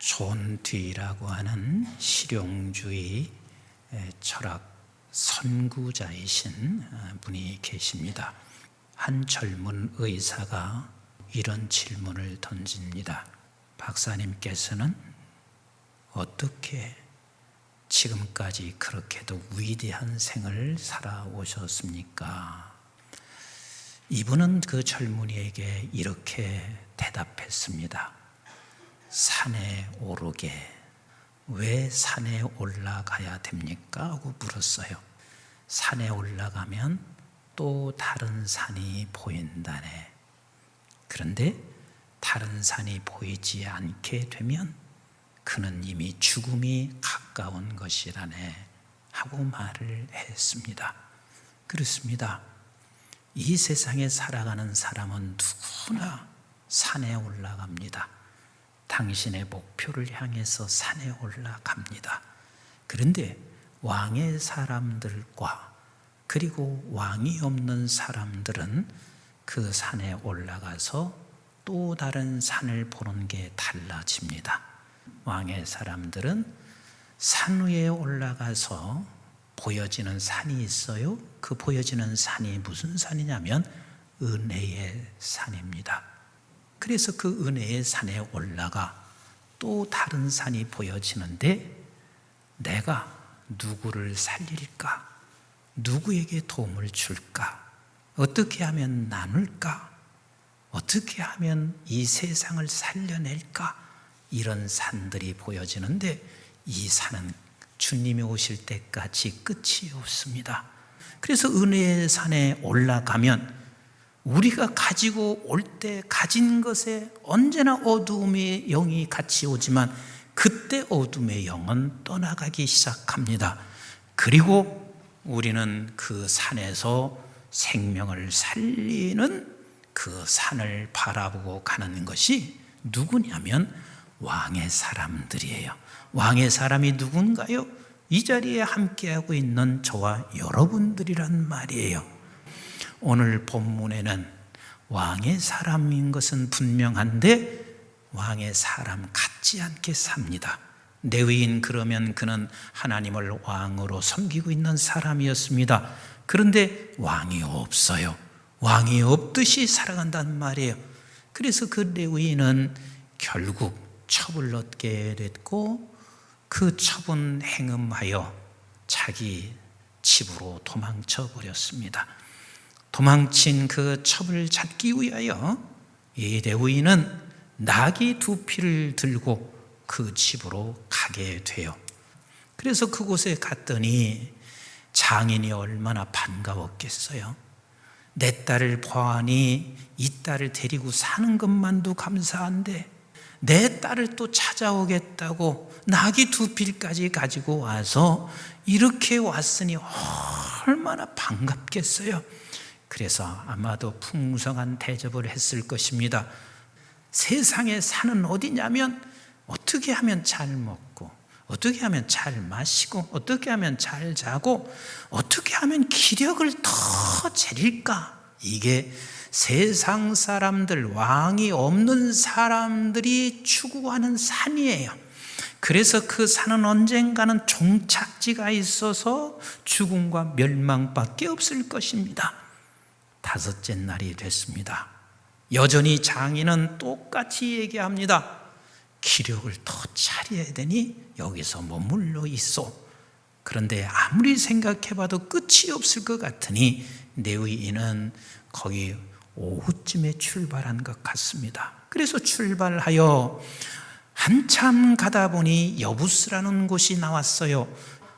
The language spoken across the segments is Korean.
존 뒤라고 하는 실용주의 철학 선구자이신 분이 계십니다. 한 젊은 의사가 이런 질문을 던집니다. 박사님께서는 어떻게 지금까지 그렇게도 위대한 생을 살아오셨습니까? 이분은 그 젊은이에게 이렇게 대답했습니다. 산에 오르게 왜 산에 올라가야 됩니까? 하고 물었어요. 산에 올라가면 또 다른 산이 보인다네. 그런데 다른 산이 보이지 않게 되면 그는 이미 죽음이 가까운 것이라네 하고 말을 했습니다. 그렇습니다. 이 세상에 살아가는 사람은 누구나 산에 올라갑니다. 당신의 목표를 향해서 산에 올라갑니다. 그런데 왕의 사람들과 그리고 왕이 없는 사람들은 그 산에 올라가서 또 다른 산을 보는 게 달라집니다. 왕의 사람들은 산 위에 올라가서 보여지는 산이 있어요. 그 보여지는 산이 무슨 산이냐면 은혜의 산입니다. 그래서 그 은혜의 산에 올라가 또 다른 산이 보여지는데 내가 누구를 살릴까? 누구에게 도움을 줄까? 어떻게 하면 나눌까? 어떻게 하면 이 세상을 살려낼까? 이런 산들이 보여지는데 이 산은 주님이 오실 때까지 끝이 없습니다. 그래서 은혜의 산에 올라가면 우리가 가지고 올 때 가진 것에 언제나 어두움의 영이 같이 오지만 그때 어둠의 영은 떠나가기 시작합니다. 그리고 우리는 그 산에서 생명을 살리는 그 산을 바라보고 가는 것이 누구냐면 왕의 사람들이에요. 왕의 사람이 누군가요? 이 자리에 함께하고 있는 저와 여러분들이란 말이에요. 오늘 본문에는 왕의 사람인 것은 분명한데 왕의 사람 같지 않게 삽니다. 레위인 그러면 그는 하나님을 왕으로 섬기고 있는 사람이었습니다. 그런데 왕이 없어요. 왕이 없듯이 살아간단 말이에요. 그래서 그 레위인은 결국 첩을 얻게 됐고 그 첩은 행음하여 자기 집으로 도망쳐 버렸습니다. 도망친 그 첩을 잡기 위하여 이 레위인은 나귀 2피를 들고 그 집으로 가게 돼요. 그래서 그곳에 갔더니 장인이 얼마나 반가웠겠어요. 내 딸을 보아하니 이 딸을 데리고 사는 것만도 감사한데 내 딸을 또 찾아오겠다고 나귀 2필까지 가지고 와서 이렇게 왔으니 얼마나 반갑겠어요. 그래서 아마도 풍성한 대접을 했을 것입니다. 세상에 사는 어디냐면 어떻게 하면 잘 먹고 어떻게 하면 잘 마시고 어떻게 하면 잘 자고 어떻게 하면 기력을 더 차릴까? 이게 세상 사람들, 왕이 없는 사람들이 추구하는 산이에요. 그래서 그 산은 언젠가는 종착지가 있어서 죽음과 멸망밖에 없을 것입니다. 5째 날이 됐습니다. 여전히 장인은 똑같이 얘기합니다. 기력을 더 차려야 되니 여기서 머물러 있어. 그런데 아무리 생각해봐도 끝이 없을 것 같으니 레위인은 거기 오후쯤에 출발한 것 같습니다. 그래서 출발하여 한참 가다 보니 여부스라는 곳이 나왔어요.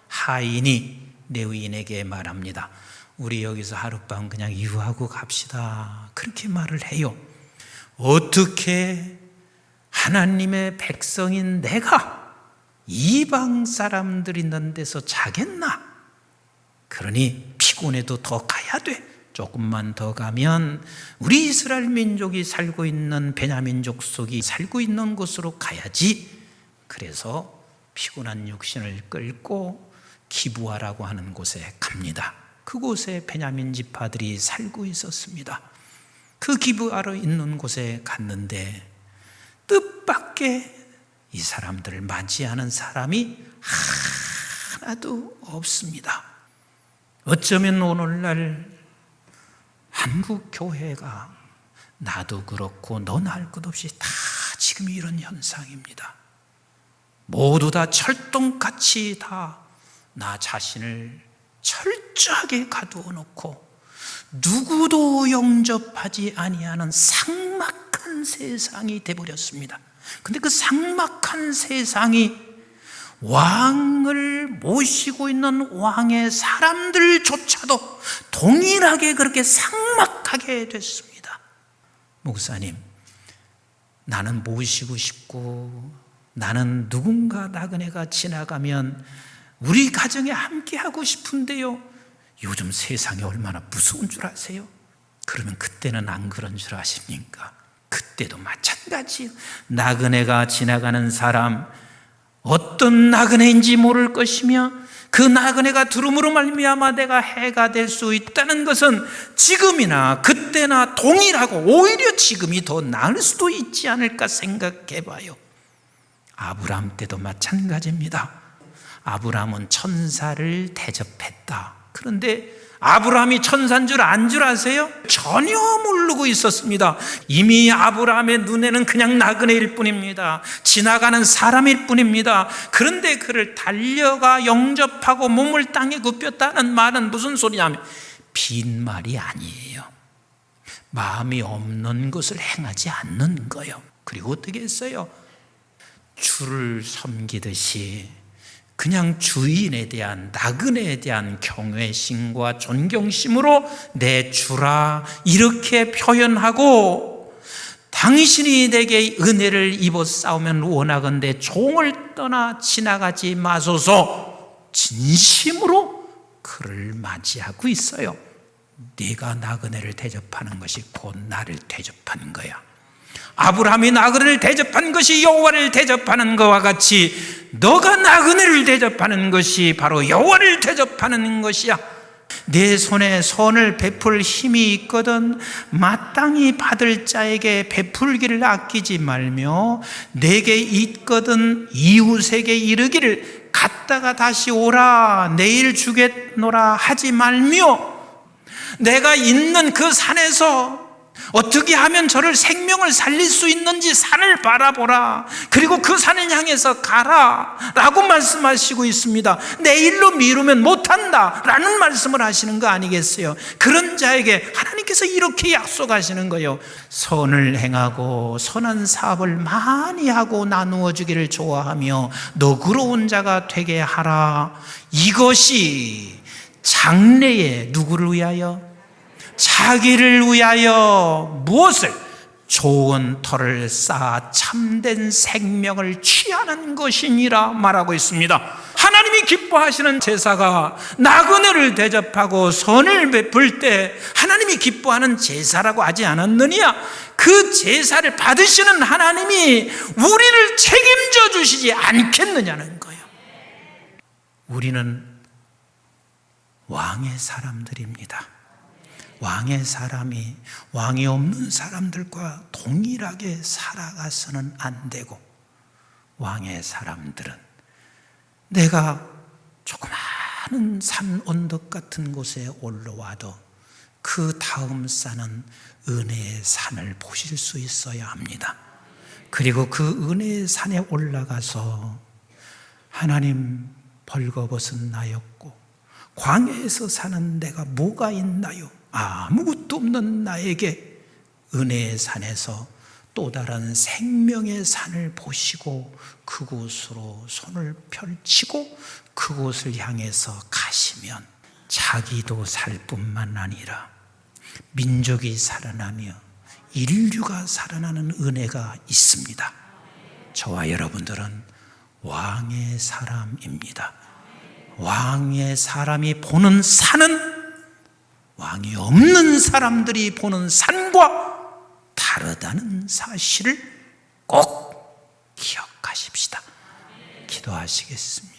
하인이 레위인에게 말합니다. 우리 여기서 하룻밤 그냥 유하고 갑시다. 그렇게 말을 해요. 어떻게 하나님의 백성인 내가 이방 사람들 있는 데서 자겠나? 그러니 피곤해도 더 가야 돼. 조금만 더 가면 우리 이스라엘 민족이 살고 있는 베냐민 족속이 살고 있는 곳으로 가야지. 그래서 피곤한 육신을 끌고 기브아라고 하는 곳에 갑니다. 그곳에 베냐민 지파들이 살고 있었습니다. 그 기브아로 있는 곳에 갔는데 뜻밖의 이 사람들을 맞이하는 사람이 하나도 없습니다. 어쩌면 오늘날 한국 교회가 나도 그렇고 너나 할 것 없이 다 지금 이런 현상입니다. 모두 다 철동같이 다 나 자신을 철저하게 가두어 놓고 누구도 영접하지 아니하는 삭막한 세상이 되어버렸습니다. 근데 그 삭막한 세상이 왕을 모시고 있는 왕의 사람들조차도 동일하게 그렇게 삭막하게 됐습니다. 목사님, 나는 모시고 싶고 나는 누군가 나그네가 지나가면 우리 가정에 함께 하고 싶은데요, 요즘 세상이 얼마나 무서운 줄 아세요? 그러면 그때는 안 그런 줄 아십니까? 그때도 마찬가지예요. 나그네가 지나가는 사람, 어떤 나그네인지 모를 것이며 그 나그네가 들음으로 말미암아 내가 해가 될 수 있다는 것은 지금이나 그때나 동일하고 오히려 지금이 더 나을 수도 있지 않을까 생각해 봐요. 아브라함 때도 마찬가지입니다. 아브라함은 천사를 대접했다. 그런데 아브라함이 천사인 줄 안 줄 아세요? 전혀 모르고 있었습니다. 이미 아브라함의 눈에는 그냥 나그네일 뿐입니다. 지나가는 사람일 뿐입니다. 그런데 그를 달려가 영접하고 몸을 땅에 굽혔다는 말은 무슨 소리냐면 빈말이 아니에요. 마음이 없는 것을 행하지 않는 거예요. 그리고 어떻게 했어요? 주를 섬기듯이 그냥 주인에 대한, 나그네에 대한 경외심과 존경심으로 내 주라 이렇게 표현하고, 당신이 내게 은혜를 입어 싸우면 원하건대 종을 떠나 지나가지 마소서, 진심으로 그를 맞이하고 있어요. 네가 나그네를 대접하는 것이 곧 나를 대접하는 거야. 아브라함이 나그네를 대접한 것이 여호와를 대접하는 것과 같이 너가 나그네를 대접하는 것이 바로 여호와를 대접하는 것이야. 내 손에 선을 베풀 힘이 있거든 마땅히 받을 자에게 베풀기를 아끼지 말며 내게 있거든 이웃에게 이르기를 갔다가 다시 오라 내일 주겠노라 하지 말며, 내가 있는 그 산에서 어떻게 하면 저를 생명을 살릴 수 있는지 산을 바라보라. 그리고 그 산을 향해서 가라 라고 말씀하시고 있습니다. 내일로 미루면 못한다 라는 말씀을 하시는 거 아니겠어요? 그런 자에게 하나님께서 이렇게 약속하시는 거예요. 선을 행하고 선한 사업을 많이 하고 나누어 주기를 좋아하며 너그러운 자가 되게 하라. 이것이 장래에 누구를 위하여? 자기를 위하여 무엇을? 좋은 터를 쌓아 참된 생명을 취하는 것이니라 말하고 있습니다. 하나님이 기뻐하시는 제사가 나그네를 대접하고 선을 베풀 때 하나님이 기뻐하는 제사라고 하지 않았느냐? 그 제사를 받으시는 하나님이 우리를 책임져 주시지 않겠느냐는 거예요. 우리는 왕의 사람들입니다. 왕의 사람이 왕이 없는 사람들과 동일하게 살아가서는 안 되고, 왕의 사람들은 내가 조그마한 산 언덕 같은 곳에 올라와도 그 다음 산은 은혜의 산을 보실 수 있어야 합니다. 그리고 그 은혜의 산에 올라가서 하나님, 벌거벗은 나였고 광야에서 사는 내가 뭐가 있나요? 아무것도 없는 나에게 은혜의 산에서 또 다른 생명의 산을 보시고 그곳으로 손을 펼치고 그곳을 향해서 가시면 자기도 살 뿐만 아니라 민족이 살아나며 인류가 살아나는 은혜가 있습니다. 저와 여러분들은 왕의 사람입니다. 왕의 사람이 보는 산은 왕이 없는 사람들이 보는 산과 다르다는 사실을 꼭 기억하십시다. 기도하시겠습니다.